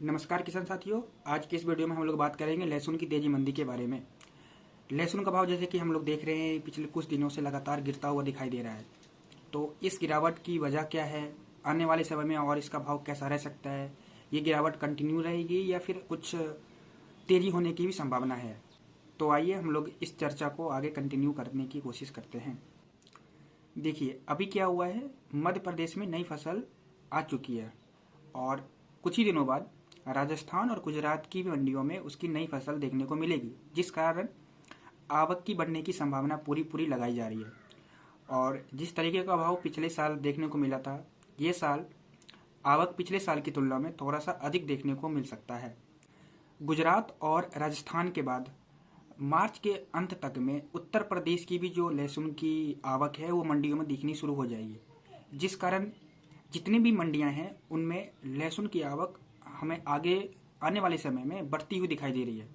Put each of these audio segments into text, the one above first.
नमस्कार किसान साथियों। आज की इस वीडियो में हम लोग बात करेंगे लहसुन की तेजी मंदी के बारे में। लहसुन का भाव जैसे कि हम लोग देख रहे हैं पिछले कुछ दिनों से लगातार गिरता हुआ दिखाई दे रहा है। तो इस गिरावट की वजह क्या है, आने वाले समय में और इसका भाव कैसा रह सकता है, ये गिरावट कंटिन्यू रहेगी या फिर कुछ तेजी होने की भी संभावना है। तो आइए हम लोग इस चर्चा को आगे कंटिन्यू करने की कोशिश करते हैं। देखिए अभी क्या हुआ है, मध्य प्रदेश में नई फसल आ चुकी है और कुछ ही दिनों बाद राजस्थान और गुजरात की मंडियों में उसकी नई फसल देखने को मिलेगी, जिस कारण आवक की बढ़ने की संभावना पूरी पूरी लगाई जा रही है। और जिस तरीके का भाव पिछले साल देखने को मिला था, ये साल आवक पिछले साल की तुलना में थोड़ा सा अधिक देखने को मिल सकता है। गुजरात और राजस्थान के बाद मार्च के अंत तक में उत्तर प्रदेश की भी जो लहसुन की आवक है वो मंडियों में दिखनी शुरू हो जाएगी, जिस कारण जितनी भी मंडियां हैं उनमें लहसुन की आवक हमें आगे आने वाले समय में बढ़ती हुई दिखाई दे रही है।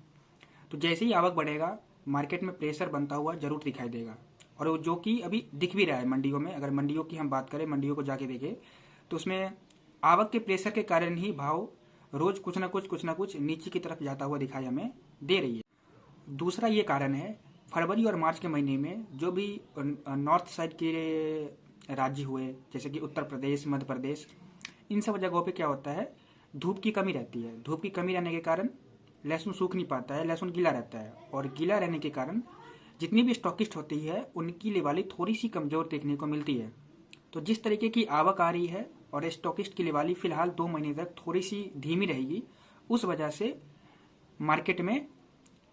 तो जैसे ही आवक बढ़ेगा मार्केट में प्रेशर बनता हुआ जरूर दिखाई देगा, और वो जो कि अभी दिख भी रहा है मंडियों में। अगर मंडियों की हम बात करें, मंडियों को जाके देखें तो उसमें आवक के प्रेशर के कारण ही भाव रोज कुछ ना कुछ नीचे की तरफ जाता हुआ दिखाई हमें दे रही है। दूसरा ये कारण है, फरवरी और मार्च के महीने में जो भी नॉर्थ साइड के राज्य हुए जैसे कि उत्तर प्रदेश, मध्य प्रदेश, इन सब जगहों पे क्या होता है, धूप की कमी रहती है। धूप की कमी रहने के कारण लहसुन सूख नहीं पाता है, लहसुन गीला रहता है, और गीला रहने के कारण जितनी भी स्टॉकिस्ट होती है उनकी लेवाली थोड़ी सी कमजोर देखने को मिलती है। तो जिस तरीके की आवक आ रही है और स्टॉकिस्ट की लेवाली फिलहाल 2 महीने तक थोड़ी सी धीमी रहेगी, उस वजह से मार्केट में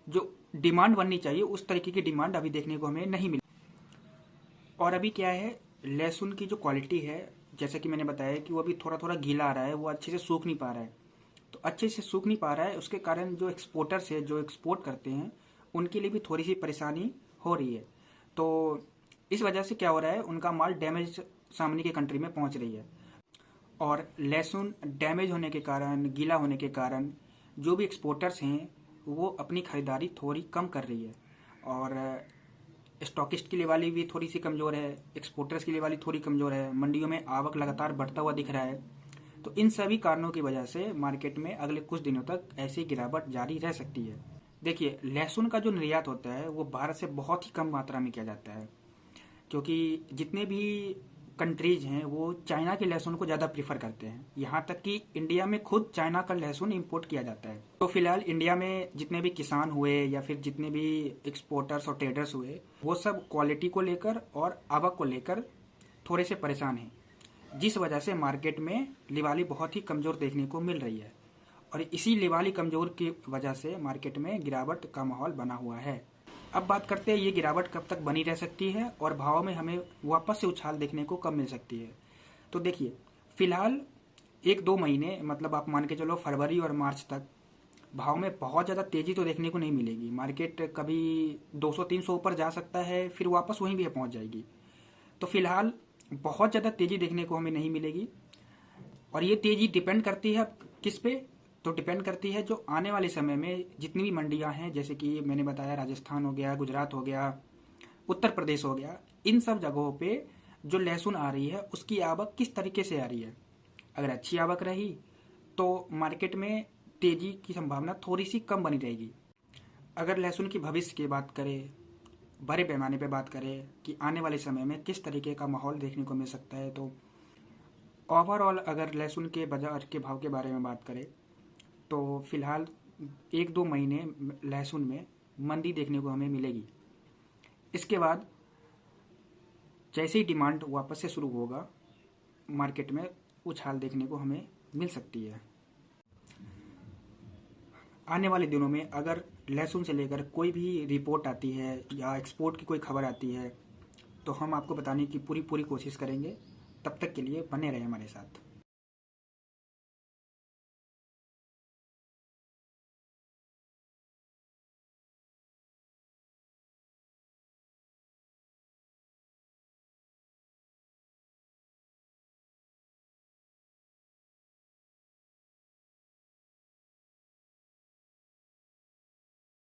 जो डिमांड बननी चाहिए उस तरीके की डिमांड अभी देखने को हमें नहीं मिली। और अभी क्या है, लहसुन की जो क्वालिटी है, जैसे कि मैंने बताया कि वो अभी थोड़ा थोड़ा गीला आ रहा है, वो अच्छे से सूख नहीं पा रहा है। तो अच्छे से सूख नहीं पा रहा है, उसके कारण जो एक्सपोर्टर्स है, जो एक्सपोर्ट करते हैं, उनके लिए भी थोड़ी सी परेशानी हो रही है। तो इस वजह से क्या हो रहा है, उनका माल डैमेज सामने की कंट्री में पहुंच रही है। और लहसुन डैमेज होने के कारण, गीला होने के कारण जो भी एक्सपोर्टर्स हैं वो अपनी खरीदारी थोड़ी कम कर रही है, और स्टॉकिस्ट की लेवाली भी थोड़ी सी कमज़ोर है, एक्सपोर्टर्स की लेवाली थोड़ी कमज़ोर है, मंडियों में आवक लगातार बढ़ता हुआ दिख रहा है। तो इन सभी कारणों की वजह से मार्केट में अगले कुछ दिनों तक ऐसी गिरावट जारी रह सकती है। देखिए लहसुन का जो निर्यात होता है वो भारत से बहुत ही कम मात्रा में किया जाता है, क्योंकि जितने भी कंट्रीज हैं वो चाइना के लहसुन को ज़्यादा प्रीफर करते हैं। यहाँ तक कि इंडिया में खुद चाइना का लहसुन इंपोर्ट किया जाता है। तो फिलहाल इंडिया में जितने भी किसान हुए या फिर जितने भी एक्सपोर्टर्स और ट्रेडर्स हुए, वो सब क्वालिटी को लेकर और आवक को लेकर थोड़े से परेशान हैं, जिस वजह से मार्केट में लिवाली बहुत ही कमज़ोर देखने को मिल रही है। और इसी लिवाली कमज़ोर की वजह से मार्केट में गिरावट का माहौल बना हुआ है। अब बात करते हैं ये गिरावट कब तक बनी रह सकती है और भाव में हमें वापस से उछाल देखने को कब मिल सकती है। तो देखिए फिलहाल 1-2 महीने, मतलब आप मान के चलो फरवरी और मार्च तक भाव में बहुत ज़्यादा तेज़ी तो देखने को नहीं मिलेगी। मार्केट कभी 200-300 ऊपर जा सकता है, फिर वापस वहीं भी पहुंच जाएगी। तो फिलहाल बहुत ज़्यादा तेज़ी देखने को हमें नहीं मिलेगी। और ये तेज़ी डिपेंड करती है किस पे, तो डिपेंड करती है जो आने वाले समय में जितनी भी मंडियां हैं, जैसे कि मैंने बताया राजस्थान हो गया, गुजरात हो गया, उत्तर प्रदेश हो गया, इन सब जगहों पे जो लहसुन आ रही है उसकी आवक किस तरीके से आ रही है। अगर अच्छी आवक रही तो मार्केट में तेजी की संभावना थोड़ी सी कम बनी रहेगी। अगर लहसुन की भविष्य की बात करें, बड़े पैमाने पे बात करें कि आने वाले समय में किस तरीके का माहौल देखने को मिल सकता है, तो ओवरऑल अगर लहसुन के बाजार के भाव के बारे में बात करें तो फिलहाल 1-2 महीने लहसुन में मंदी देखने को हमें मिलेगी। इसके बाद जैसे ही डिमांड वापस से शुरू होगा, मार्केट में उछाल देखने को हमें मिल सकती है। आने वाले दिनों में अगर लहसुन से लेकर कोई भी रिपोर्ट आती है या एक्सपोर्ट की कोई खबर आती है तो हम आपको बताने की पूरी पूरी कोशिश करेंगे। तब तक के लिए बने रहें हमारे साथ।